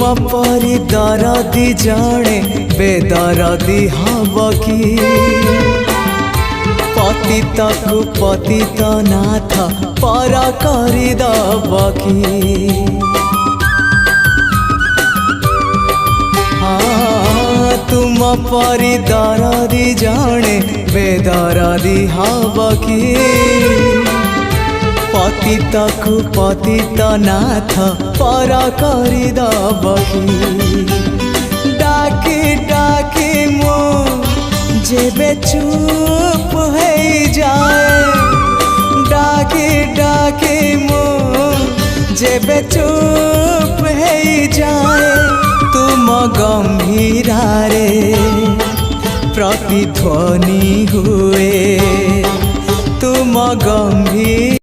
परी दरदी जणे बेदरदी हब कि पतित को पतित नाथ पर करदब कि हाँ तुम परी दरदी जणे बेदरदी हब कि पतित को पतित नाथ पर करदब कि डाकी डाकी मो जेबे चुप हो जाए डाकी डाकी मो जेबे चुप हो जाए तुम गंभीरारे प्रतिध्वनि हुए तुम गंभीर